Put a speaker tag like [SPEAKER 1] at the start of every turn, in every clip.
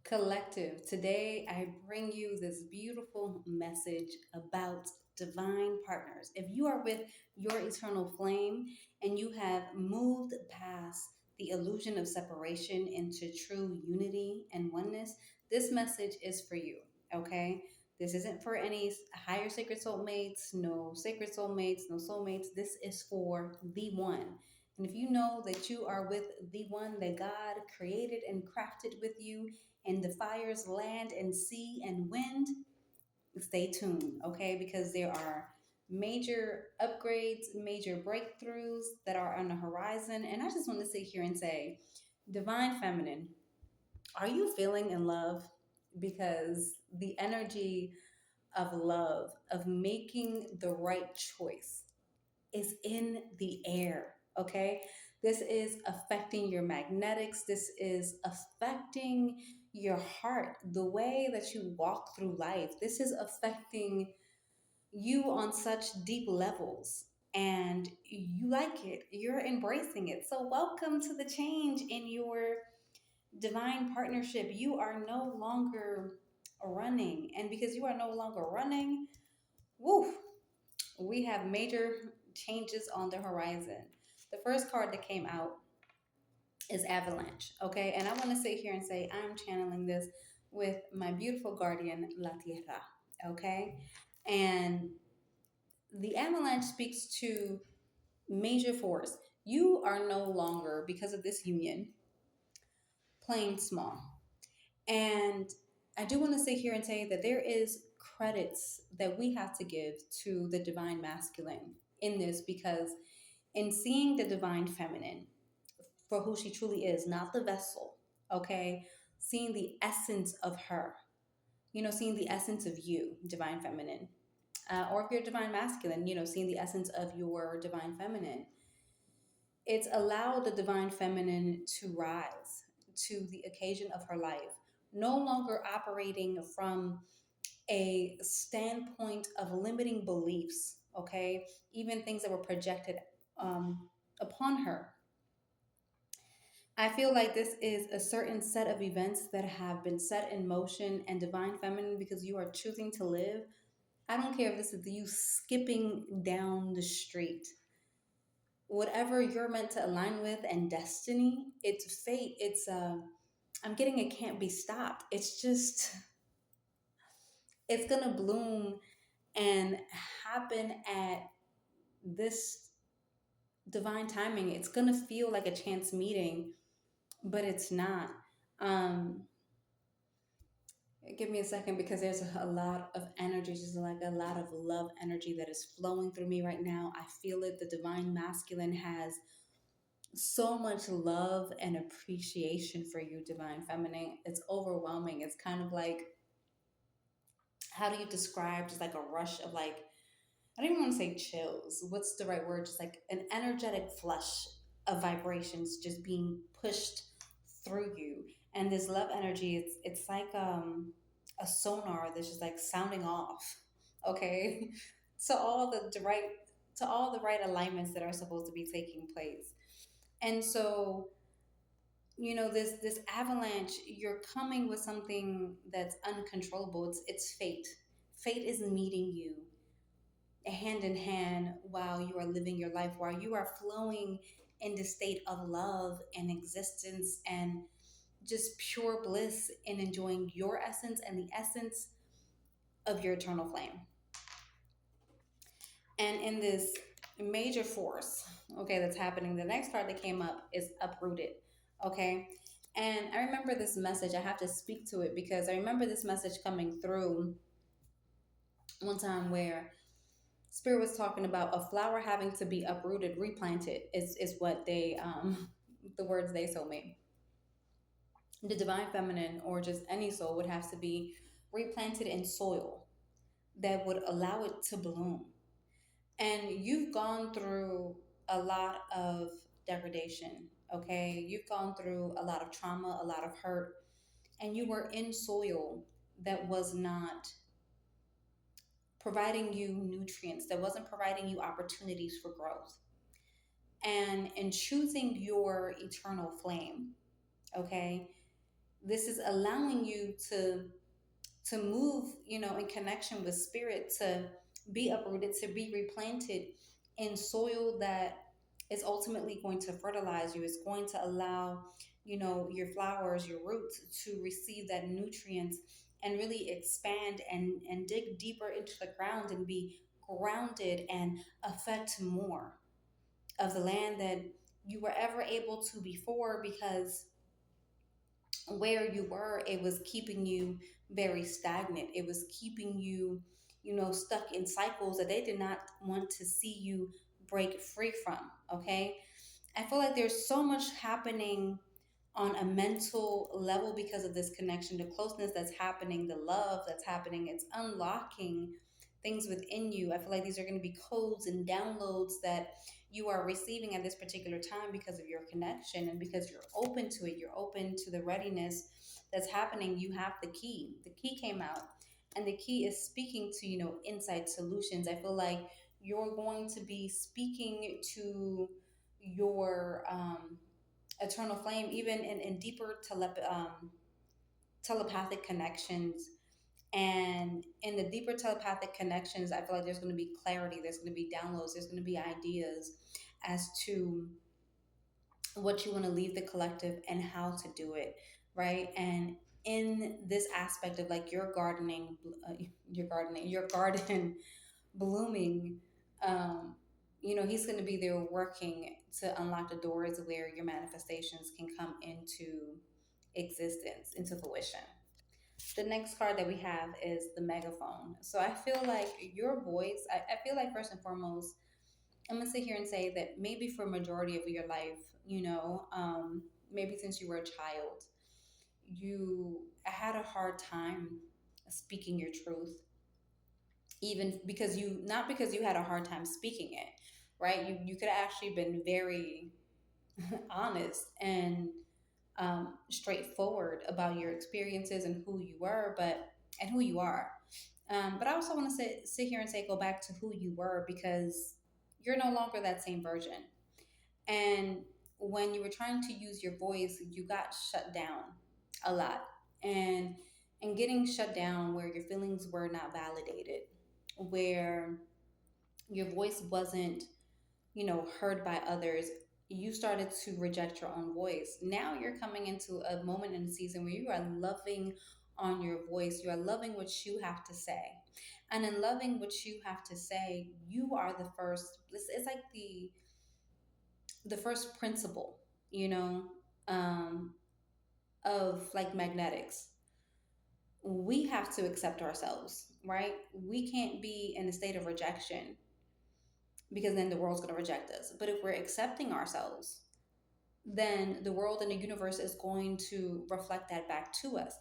[SPEAKER 1] Collective. Today, I bring you this beautiful message about divine partners. If you are with your eternal flame and you have moved past the illusion of separation into true unity and oneness, this message is for you. Okay? This isn't for any higher sacred soulmates, no sacred soulmates, no soulmates. This is for the one. And if you know that you are with the one that God created and crafted with you, and the fires land and sea and wind, stay tuned, okay? Because there are major upgrades, major breakthroughs that are on the horizon. And I just want to sit here and say, Divine Feminine, are you feeling in love? Because the energy of love, of making the right choice, is in the air, okay? This is affecting your magnetics. This is affecting your heart, the way that you walk through life. This is affecting you on such deep levels. And you like it, you're embracing it. So, welcome to the change in your divine partnership. You are no longer running. And because you are no longer running, woo, we have major changes on the horizon. The first card that came out is Avalanche, okay? And I want to sit here and say I'm channeling this with my beautiful guardian La Tierra, okay? And the Avalanche speaks to major force. You are no longer, because of this union, playing small. And I do want to sit here and say that there is credits that we have to give to the divine masculine in this, because in seeing the divine feminine for who she truly is, not the vessel, okay? Seeing the essence of her, seeing the essence of you, divine feminine. Or if you're divine masculine, seeing the essence of your divine feminine. It's allowed the divine feminine to rise to the occasion of her life, no longer operating from a standpoint of limiting beliefs, okay? Even things that were projected upon her. I feel like this is a certain set of events that have been set in motion and divine feminine because you are choosing to live. I don't care if this is you skipping down the street. Whatever you're meant to align with and destiny, it's fate. I'm getting it can't be stopped. It's just, it's going to bloom and happen at this divine timing. It's going to feel like a chance meeting, but it's not. Um, Give me a second because there's a lot of energy, just like a lot of love energy that is flowing through me right now. I feel it. The divine masculine has so much love and appreciation for you, divine feminine. It's overwhelming. It's kind of like, how do you describe just like a rush of like, I don't even want to say chills. What's the right word? Just like an energetic flush of vibrations just being pushed through you. And this love energy, it's like a sonar that's just like sounding off. Okay. to all the right to all the right alignments that are supposed to be taking place. And so, this avalanche, you're coming with something that's uncontrollable. It's fate. Fate is meeting you hand in hand while you are living your life, while you are flowing in the state of love and existence and just pure bliss in enjoying your essence and the essence of your eternal flame. And in this major force, okay, that's happening, the next card that came up is uprooted, okay? And I remember this message, I have to speak to it because I remember this message coming through one time where Spirit was talking about a flower having to be uprooted, replanted is what they the words they told me. The divine feminine or just any soul would have to be replanted in soil that would allow it to bloom. And you've gone through a lot of degradation, okay? You've gone through a lot of trauma, a lot of hurt, and you were in soil that was not providing you nutrients, that wasn't providing you opportunities for growth. And in choosing your eternal flame, okay, This is allowing you to move, in connection with spirit, to be uprooted, to be replanted in soil that is ultimately going to fertilize you. It's going to allow, your flowers, your roots to receive that nutrients and really expand and dig deeper into the ground and be grounded and affect more of the land that you were ever able to before, because where you were, it was keeping you very stagnant. It was keeping you, stuck in cycles that they did not want to see you break free from. Okay. I feel like there's so much happening on a mental level because of this connection, the closeness that's happening, the love that's happening. It's unlocking things within you. I feel like these are going to be codes and downloads that you are receiving at this particular time because of your connection and because you're open to it. You're open to the readiness that's happening. You have the key. The key came out, and the key is speaking to, insight solutions. I feel like you're going to be speaking to your eternal flame, even in deeper telepathic connections. And in the deeper telepathic connections, I feel like there's going to be clarity, there's going to be downloads, there's going to be ideas as to what you want to leave the collective and how to do it, right? And in this aspect of like your garden blooming, um, he's going to be there working to unlock the doors where your manifestations can come into existence, into fruition. The next card that we have is the megaphone. So I feel like your voice, I feel like first and foremost, I'm gonna sit here and say that maybe for a majority of your life, maybe since you were a child, you had a hard time speaking your truth, even because you not because you had a hard time speaking it, right? You could have actually been very honest and straightforward about your experiences and who you were, and who you are. But I also want to sit here and say, go back to who you were, because you're no longer that same version. And when you were trying to use your voice, you got shut down a lot. And getting shut down where your feelings were not validated, where your voice wasn't, heard by others, you started to reject your own voice. Now you're coming into a moment in the season where you are loving on your voice. You are loving what you have to say. And in loving what you have to say, you are the first. It's like the first principle, you know, um, of like magnetics. We have to accept ourselves, right? We can't be in a state of rejection, because then the world's going to reject us. But if we're accepting ourselves, then the world and the universe is going to reflect that back to us.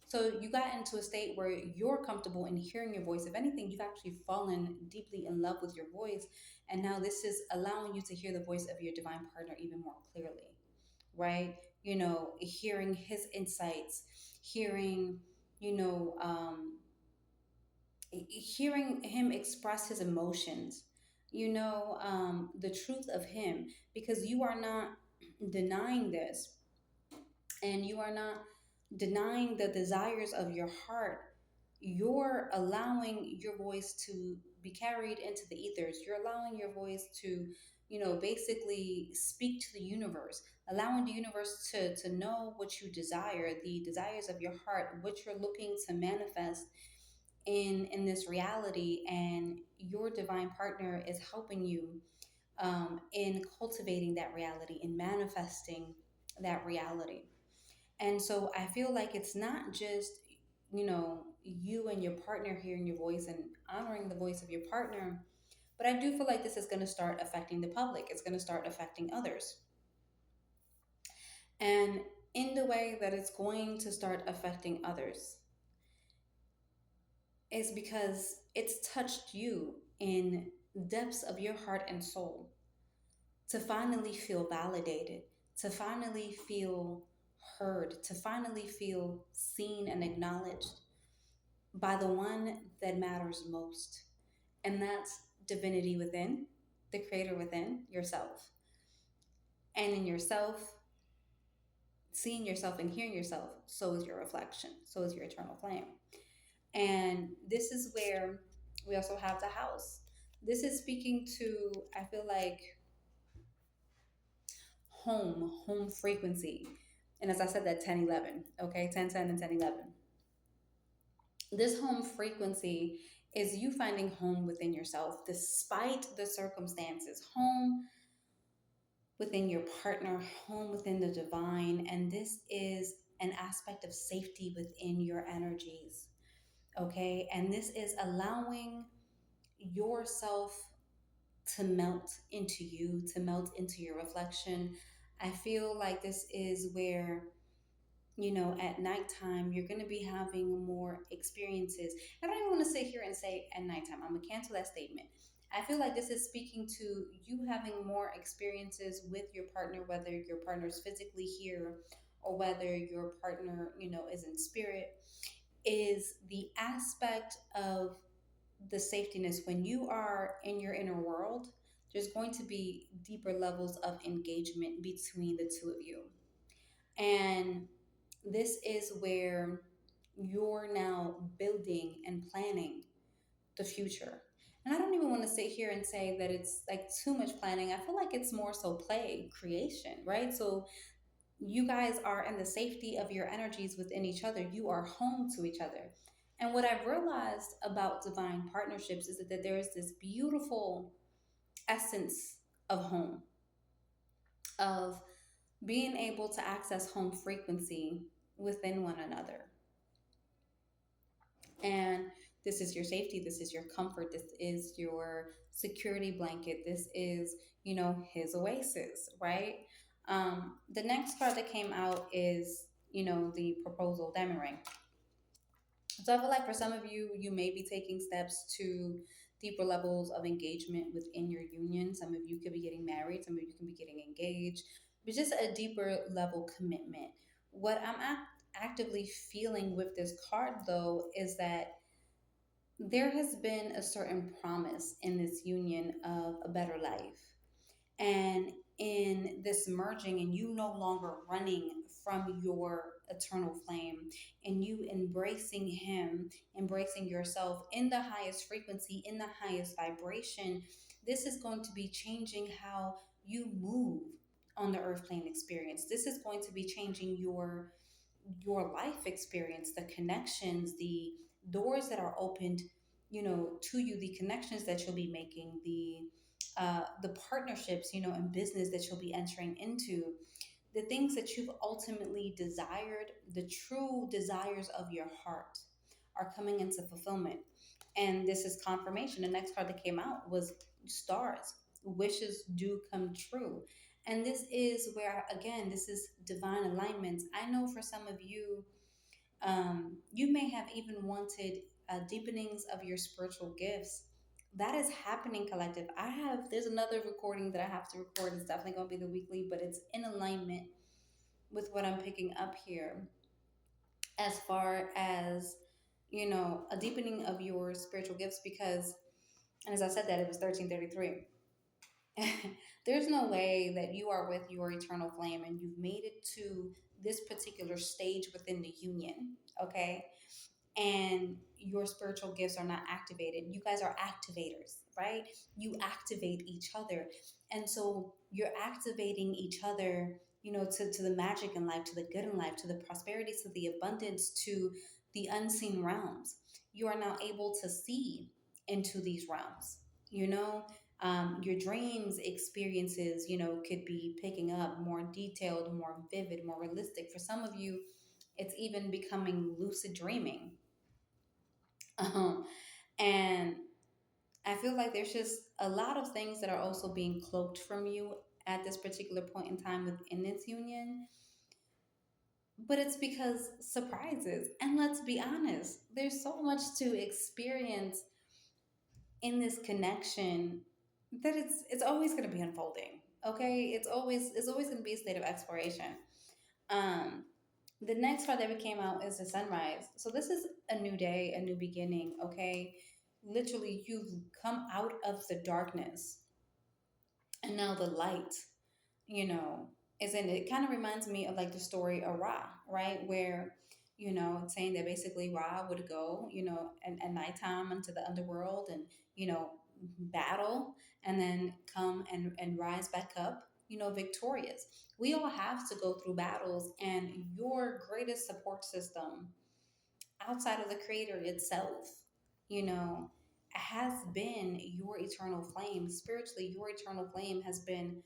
[SPEAKER 1] So you got into a state where you're comfortable in hearing your voice. If anything, you've actually fallen deeply in love with your voice. And now this is allowing you to hear the voice of your divine partner even more clearly, right? Hearing his insights, hearing, you know, um, hearing him express his emotions, the truth of him, because you are not denying this, and you are not denying the desires of your heart. You're allowing your voice to be carried into the ethers. You're allowing your voice to, basically speak to the universe, allowing the universe to know what you desire, the desires of your heart, what you're looking to manifest in this reality. And your divine partner is helping you in cultivating that reality, in manifesting that reality. And so I feel like it's not just, you and your partner hearing your voice and honoring the voice of your partner, but I do feel like this is going to start affecting the public. It's going to start affecting others. And in the way that it's going to start affecting others is because it's touched you in depths of your heart and soul, to finally feel validated, to finally feel heard, to finally feel seen and acknowledged by the one that matters most. And that's divinity within, the creator within yourself. And in yourself, seeing yourself and hearing yourself, so is your reflection, so is your eternal flame. And this is where we also have the house. This is speaking to, I feel like, home frequency. And as I said, that 1011, okay, 1010 and 1011. This home frequency is you finding home within yourself despite the circumstances, home within your partner, home within the divine. And this is an aspect of safety within your energies, okay? And this is allowing yourself to melt into you, to melt into your reflection. I feel like this is where, at nighttime, you're going to be having more experiences. I don't even want to sit here and say at nighttime. I'm going to cancel that statement. I feel like this is speaking to you having more experiences with your partner, whether your partner is physically here or whether your partner, is in spirit, is the aspect of the safetiness. When you are in your inner world, there's going to be deeper levels of engagement between the two of you. And this is where you're now building and planning the future. And I don't even want to sit here and say that it's like too much planning. I feel like it's more so play, creation, right? So you guys are in the safety of your energies within each other. You are home to each other. And what I've realized about divine partnerships is that there is this beautiful essence of home, of being able to access home frequency within one another. And this is your safety, this is your comfort, this is your security blanket, this is, his oasis, right? The next card that came out is, the proposal demi ring. So I feel like for some of you, you may be taking steps to deeper levels of engagement within your union. Some of you could be getting married, some of you can be getting engaged, but just a deeper level commitment. What I'm actively feeling with this card, though, is that there has been a certain promise in this union of a better life. And in this merging, and you no longer running from your eternal flame, and you embracing him, embracing yourself in the highest frequency, in the highest vibration, this is going to be changing how you move on the earth plane experience. This is going to be changing your life experience, the connections, the doors that are opened, to you, the connections that you'll be making, the partnerships, in business that you'll be entering into, the things that you've ultimately desired, the true desires of your heart are coming into fulfillment. And this is confirmation. The next card that came out was stars. Wishes do come true. And this is where, again, this is divine alignments. I know for some of you, you may have even wanted deepenings of your spiritual gifts. That is happening, collective. There's another recording that I have to record. It's definitely going to be the weekly, but it's in alignment with what I'm picking up here as far as, a deepening of your spiritual gifts. Because, and as I said, that it was 1333. There's no way that you are with your eternal flame and you've made it to this particular stage within the union, okay? And your spiritual gifts are not activated. You guys are activators, right? You activate each other. And so you're activating each other, to the magic in life, to the good in life, to the prosperity, to the abundance, to the unseen realms. You are now able to see into these realms, your dreams experiences, could be picking up more detailed, more vivid, more realistic. For some of you, it's even becoming lucid dreaming. And I feel like there's just a lot of things that are also being cloaked from you at this particular point in time within this union. But it's because surprises. And let's be honest, there's so much to experience in this connection that it's always going to be unfolding. Okay, it's always going to be a state of exploration. Um, the next card that came out is the sunrise. So this is a new day, a new beginning. Okay, literally, you've come out of the darkness, and now the light, you know, isn't it? Kind of reminds me of like the story of Ra, right? Where, it's saying that basically Ra would go, at nighttime into the underworld and, you know, battle and then come and rise back up, victorious. We all have to go through battles, and your greatest support system outside of the creator itself, you know, has been your eternal flame. Spiritually, your eternal flame has been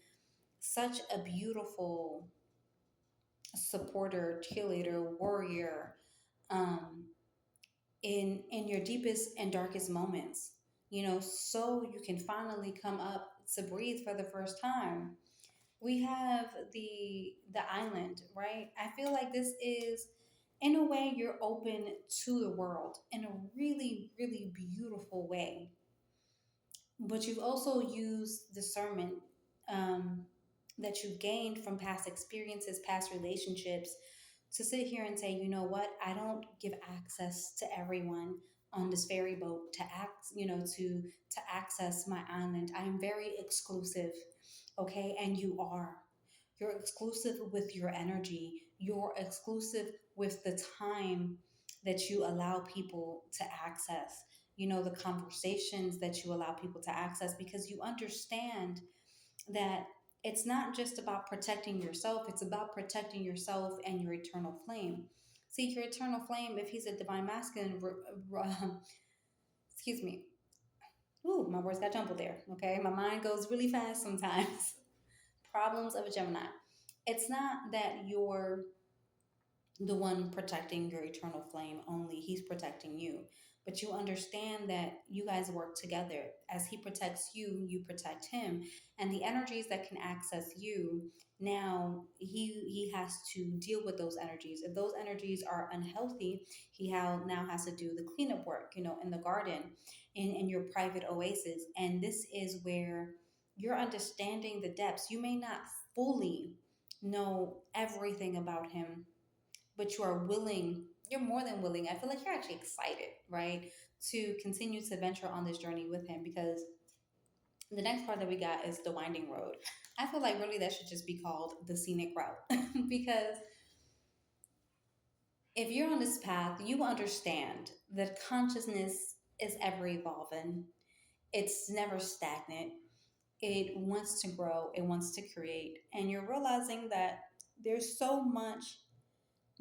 [SPEAKER 1] such a beautiful supporter, cheerleader, warrior, um, in your deepest and darkest moments. So you can finally come up to breathe for the first time. We have the island, right? I feel like this is, in a way, you're open to the world in a really, really beautiful way, but you've also used discernment, um, that you've gained from past experiences, past relationships, to sit here and say, you know what, I don't give access to everyone on this ferry boat to access my island. I am very exclusive, okay? And you are. You're exclusive with your energy. You're exclusive with the time that you allow people to access, the conversations that you allow people to access, because you understand that it's not just about protecting yourself, it's about protecting yourself and your eternal flame. See, your eternal flame, if he's a divine masculine, excuse me, ooh, my words got jumbled there, okay? My mind goes really fast sometimes. Problems of a Gemini. It's not that you're the one protecting your eternal flame only. He's protecting you. But you understand that you guys work together. As he protects you, you protect him. And the energies that can access you, now he has to deal with those energies. If those energies are unhealthy, now has to do the cleanup work, in the garden, in your private oasis. And this is where you're understanding the depths. You may not fully know everything about him, but you're more than willing. I feel like you're actually excited, right? To continue to venture on this journey with him, because the next part that we got is the winding road. I feel like really that should just be called the scenic route because if you're on this path, you understand that consciousness is ever evolving. It's never stagnant. It wants to grow, it wants to create. And you're realizing that there's so much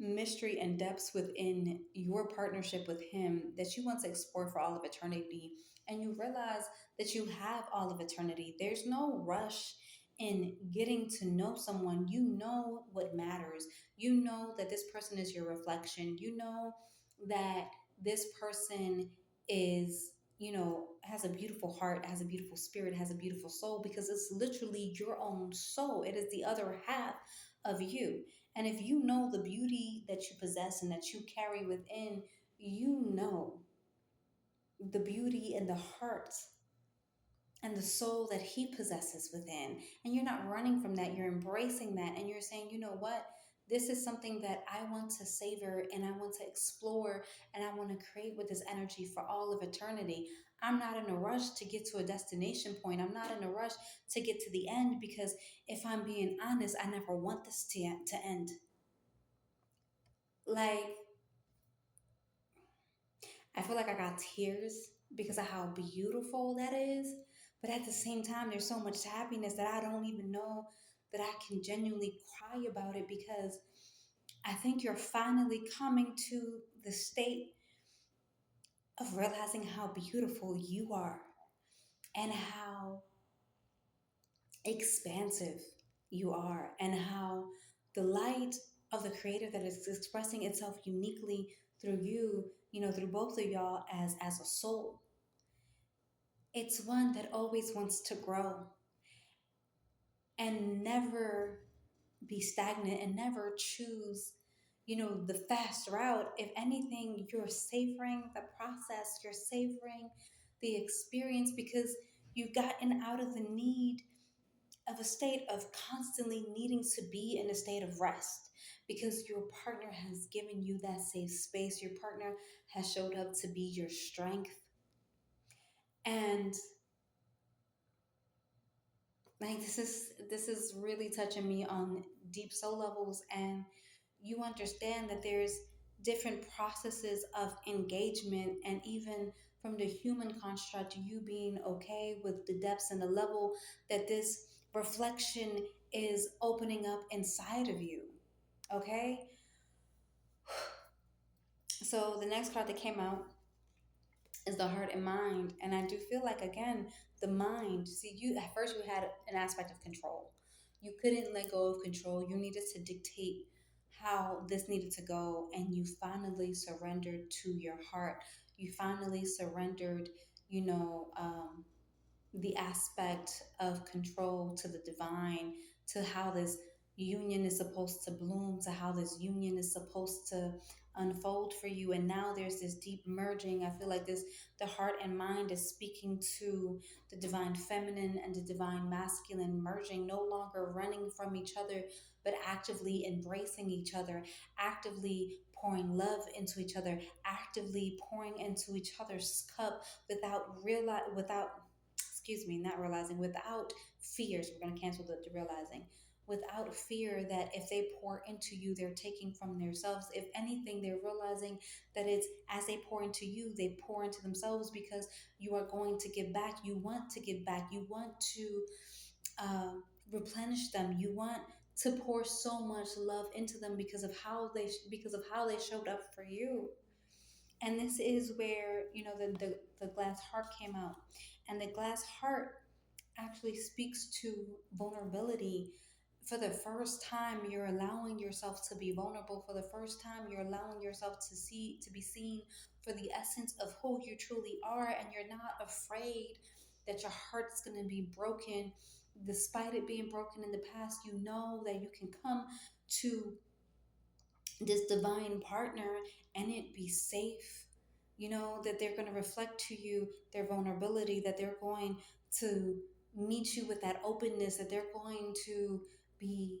[SPEAKER 1] mystery and depths within your partnership with him that you want to explore for all of eternity. And you realize that you have all of eternity. There's no rush in getting to know someone. You know what matters. You know that this person is your reflection. You know that this person is, has a beautiful heart, has a beautiful spirit, has a beautiful soul, because it's literally your own soul. It is the other half of you. And if you know the beauty that you possess and that you carry within, you know the beauty and the heart and the soul that he possesses within. And you're not running from that, you're embracing that. And you're saying, you know what? This is something that I want to savor and I want to explore and I want to create with this energy for all of eternity. I'm not in a rush to get to a destination point. I'm not in a rush to get to the end, because if I'm being honest, I never want this to end. Like, I feel like I got tears because of how beautiful that is. But at the same time, there's so much happiness that I don't even know that I can genuinely cry about it, because I think you're finally coming to the state of realizing how beautiful you are and how expansive you are, and how the light of the creator that is expressing itself uniquely through you, through both of y'all as a soul. It's one that always wants to grow and never be stagnant and never choose, the fast route. If anything, you're savoring the process, you're savoring the experience, because you've gotten out of the need of a state of constantly needing to be in a state of rest, because your partner has given you that safe space. Your partner has showed up to be your strength. And Like this is really touching me on deep soul levels, and you understand that there's different processes of engagement, and even from the human construct, you being okay with the depths and the level that this reflection is opening up inside of you. Okay, so the next card that came out is the heart and mind. And I do feel like, again, the mind, see, you at first you had an aspect of control. You couldn't let go of control. You needed to dictate how this needed to go. And you finally surrendered to your heart. You finally surrendered, you know, the aspect of control to the divine, to how this union is supposed to bloom, to how this union is supposed to unfold for you. And now there's this deep merging. I feel like this, the heart and mind is speaking to the divine feminine and the divine masculine, merging, no longer running from each other, but actively embracing each other, actively pouring love into each other, actively pouring into each other's cup without excuse me, not realizing, without fears. We're going to cancel the realizing. Without fear that if they pour into you, they're taking from themselves. If anything, they're realizing that it's as they pour into you, they pour into themselves, because you are going to give back. You want to give back. You want to replenish them. You want to pour so much love into them because of how they showed up for you. And this is where, the glass heart came out. And the glass heart actually speaks to vulnerability. For the first time, you're allowing yourself to be vulnerable. For the first time, you're allowing yourself to be seen for the essence of who you truly are. And you're not afraid that your heart's going to be broken. Despite it being broken in the past, you know that you can come to this divine partner and it be safe. You know that they're going to reflect to you their vulnerability, that they're going to meet you with that openness, that be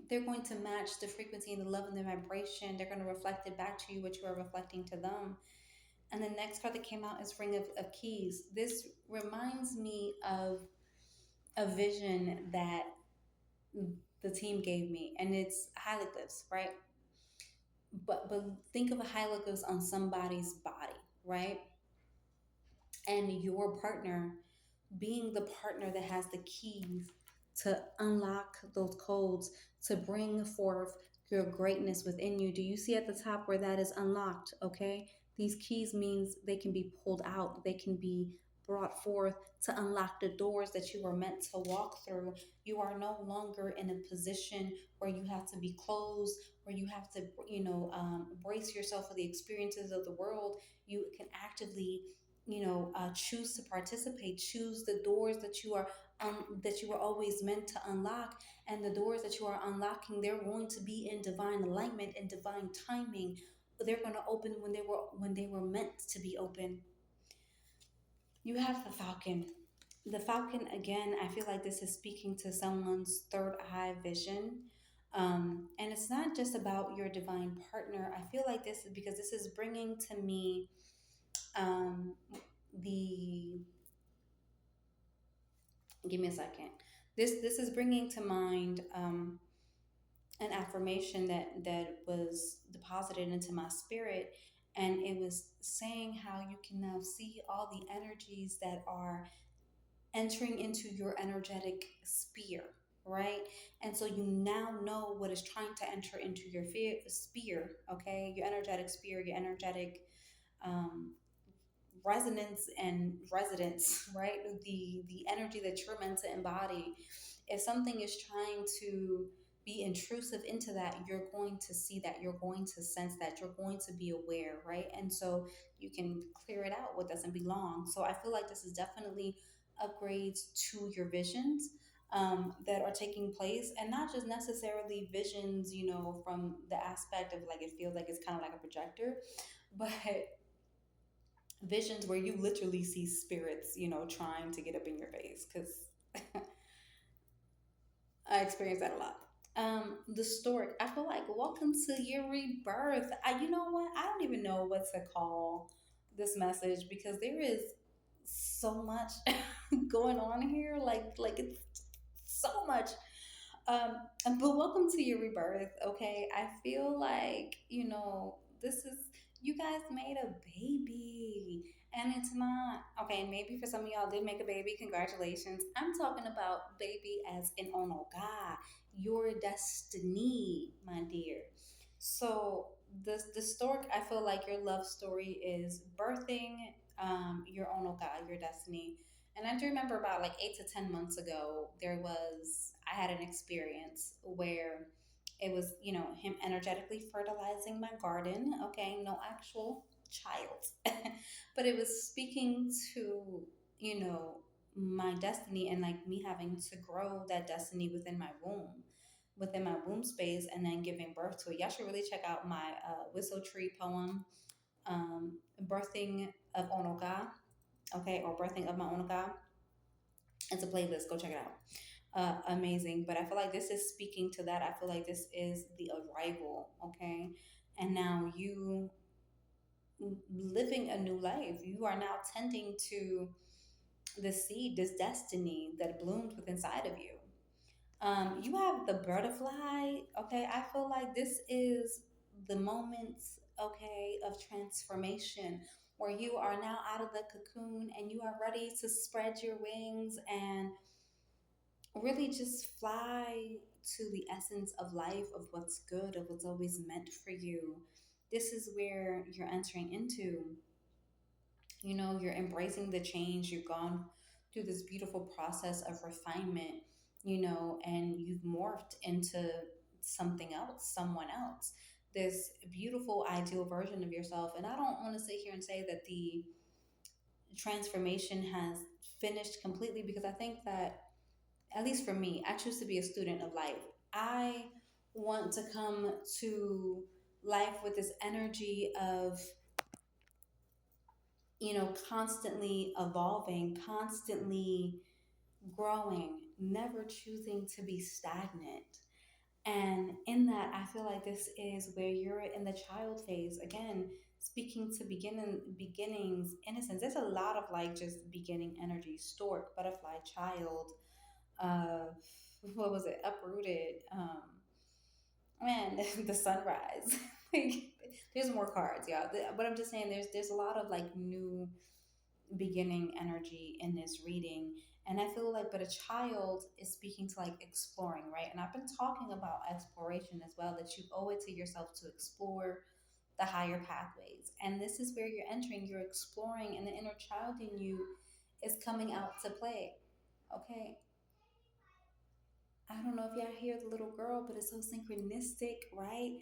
[SPEAKER 1] they're going to match the frequency and the love and the vibration. They're going to reflect it back to you, what you are reflecting to them. And the next card that came out is Ring of Keys. This reminds me of a vision that the team gave me, and it's hieroglyphs, right? But think of a hieroglyphs on somebody's body, right? And your partner being the partner that has the keys to unlock those codes, to bring forth your greatness within you. Do you see at the top where that is unlocked? Okay, these keys means they can be pulled out, they can be brought forth to unlock the doors that you were meant to walk through. You are no longer in a position where you have to be closed, where you have to, brace yourself for the experiences of the world. You can actively, choose to participate, choose the doors that you were always meant to unlock. And the doors that you are unlocking, they're going to be in divine alignment and divine timing. They're going to open when they were meant to be open. You have the Falcon. The Falcon, again, I feel like this is speaking to someone's third eye vision. And it's not just about your divine partner. I feel like this is because this is bringing to me um, the give me a second. This is bringing to mind an affirmation that was deposited into my spirit, and it was saying how you can now see all the energies that are entering into your energetic sphere, right? And so you now know what is trying to enter into your sphere, okay? Your energetic sphere, your energetic um, resonance and residence, right? The energy that you're meant to embody. If something is trying to be intrusive into that, you're going to see that, you're going to sense that, you're going to be aware, right? And so you can clear it out what doesn't belong. So I feel like this is definitely upgrades to your visions that are taking place, and not just necessarily visions, from the aspect of like it feels like it's kind of like a projector, but visions where you literally see spirits, trying to get up in your face. Because I experience that a lot. The stork. I feel like welcome to your rebirth. You know what? I don't even know what to call this message, because there is so much going on here. Like it's so much. Um, but welcome to your rebirth, okay? I feel like, this is, you guys made a baby. And it's not, okay, maybe for some of y'all did make a baby, congratulations. I'm talking about baby as in onoga, your destiny, my dear. So the story, I feel like your love story is birthing your onoga, your destiny. And I do remember about like 8 to 10 months ago, I had an experience where it was, him energetically fertilizing my garden. Okay, no actual child, but it was speaking to, you know, my destiny and like me having to grow that destiny within my womb space, and then giving birth to it. Y'all should really check out my whistle tree poem, Birthing of Onoga, okay, or Birthing of My Onoga. It's a playlist. Go check it out. Amazing. But I feel like this is speaking to that. I feel like this is the arrival, okay? And now you living a new life. You are now tending to the seed, this destiny that bloomed within inside of you. You have the butterfly, okay? I feel like this is the moments, okay, of transformation where you are now out of the cocoon and you are ready to spread your wings and really just fly to the essence of life, of what's good, of what's always meant for you. This is where you're entering into, you're embracing the change. You've gone through this beautiful process of refinement, and you've morphed into something else, someone else, this beautiful ideal version of yourself. And I don't want to sit here and say that the transformation has finished completely, because I think that, at least for me, I choose to be a student of life. I want to come to life with this energy of, constantly evolving, constantly growing, never choosing to be stagnant. And in that, I feel like this is where you're in the child phase. Again, speaking to beginnings, innocence. There's a lot of like just beginning energy, stork, butterfly, child, uh, what was it? Uprooted. Man, the sunrise. Like, there's more cards, y'all. But I'm just saying, there's a lot of like new beginning energy in this reading. And I feel like, but a child is speaking to like exploring, right? And I've been talking about exploration as well, that you owe it to yourself to explore the higher pathways. And this is where you're entering, you're exploring, and the inner child in you is coming out to play. Okay, I don't know if y'all hear the little girl, but it's so synchronistic, right?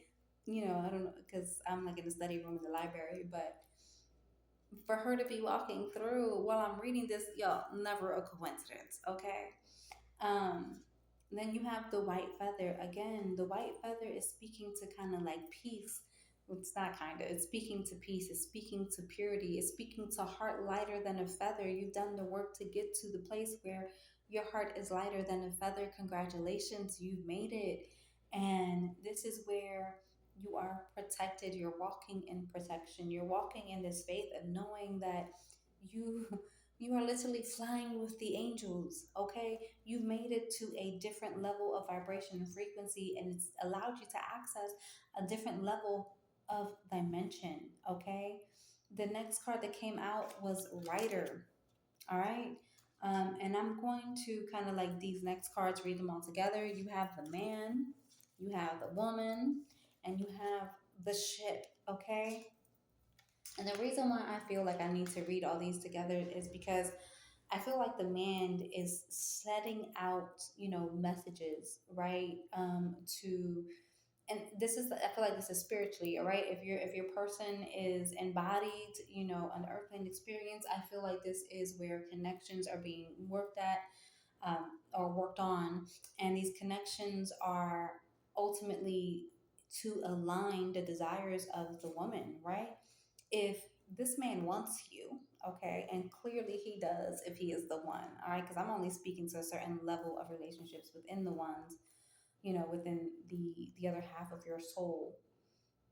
[SPEAKER 1] I don't know, because I'm like in the study room in the library, but for her to be walking through while I'm reading this, y'all, never a coincidence, okay? Um, then you have the white feather. Again, the white feather is speaking to kind of like peace. It's not kind of, it's speaking to peace, it's speaking to purity, it's speaking to heart lighter than a feather. You've done the work to get to the place where your heart is lighter than a feather. Congratulations, you've made it. And this is where you are protected. You're walking in protection. You're walking in this faith of knowing that you you are literally flying with the angels, okay? You've made it to a different level of vibration and frequency, and it's allowed you to access a different level of dimension, okay? The next card that came out was Rider, all right? And I'm going to kind of like these next cards, read them all together. You have the man, you have the woman, and you have the ship, okay? And the reason why I feel like I need to read all these together is because I feel like the man is setting out, messages, right? To, and this is, I feel like this is spiritually, all right? If your person is embodied, an earthling experience, I feel like this is where connections are being worked at, or worked on, and these connections are ultimately to align the desires of the woman, right? If this man wants you, okay, and clearly he does if he is the one, all right, because I'm only speaking to a certain level of relationships within the ones, within the other half of your soul.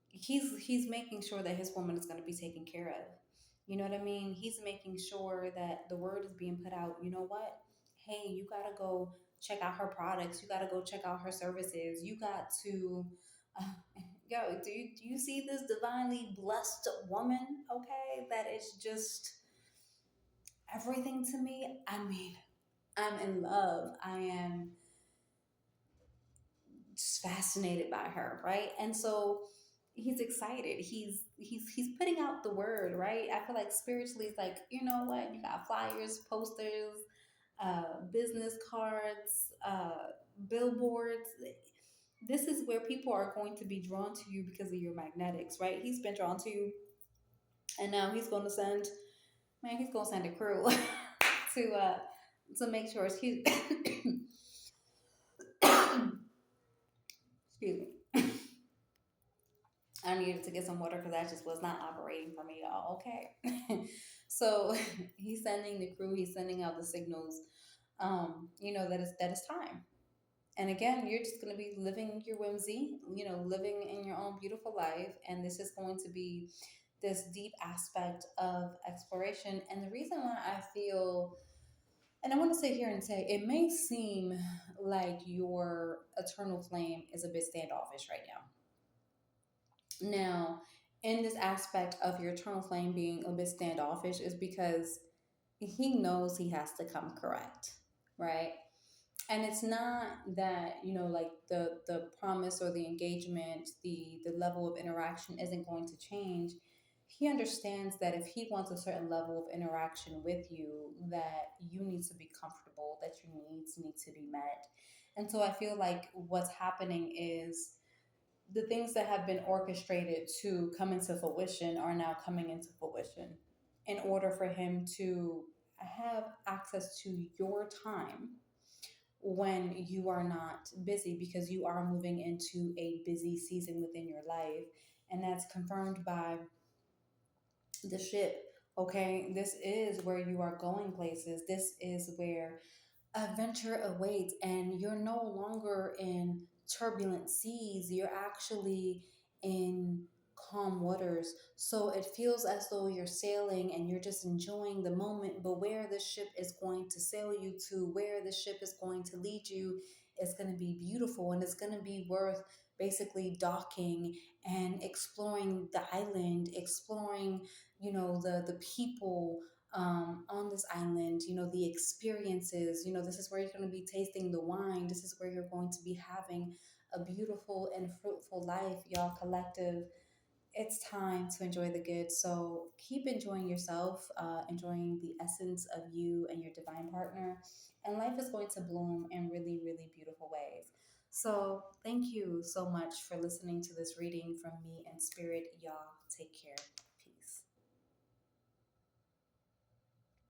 [SPEAKER 1] He's making sure that his woman is going to be taken care of. You know what I mean? He's making sure that the word is being put out. You know what? Hey, you got to go check out her products. You got to go check out her services. You got to, uh, yo, do you see this divinely blessed woman? Okay. That is just everything to me. I mean, I'm in love. I am just fascinated by her, right? And so he's excited. He's putting out the word, right? I feel like spiritually, it's like, you know what? You got flyers, posters, business cards, billboards. This is where people are going to be drawn to you because of your magnetics, right? He's been drawn to you, and now he's going to send, man, he's going to send a crew to make sure. Excuse, excuse me. I needed to get some water because that just was not operating for me, y'all. Okay. So he's sending the crew, he's sending out the signals, that it's time. And again, you're just going to be living your whimsy, living in your own beautiful life. And this is going to be this deep aspect of exploration. And the reason why I feel, and I want to sit here and say, it may seem like your eternal flame is a bit standoffish right now. Now, in this aspect of your eternal flame being a bit standoffish, is because he knows he has to come correct, right? And it's not that, like the promise or the engagement, the level of interaction isn't going to change. He understands that if he wants a certain level of interaction with you, that you need to be comfortable, that your needs need to be met. And so I feel like what's happening is the things that have been orchestrated to come into fruition are now coming into fruition in order for him to have access to your time when you are not busy, because you are moving into a busy season within your life. And that's confirmed by the ship. Okay, this is where you are going places. This is where adventure awaits, and you're no longer in turbulent seas. You're actually in calm waters. So it feels as though you're sailing and you're just enjoying the moment. But where the ship is going to sail you to, where the ship is going to lead you, is going to be beautiful, and it's going to be worth basically docking and exploring the island, exploring, the people on this island, the experiences. This is where you're going to be tasting the wine. This is where you're going to be having a beautiful and fruitful life, y'all collective. It's time to enjoy the good. So keep enjoying yourself, enjoying the essence of you and your divine partner. And life is going to bloom in really, really beautiful ways. So thank you so much for listening to this reading from me and Spirit. Y'all take care.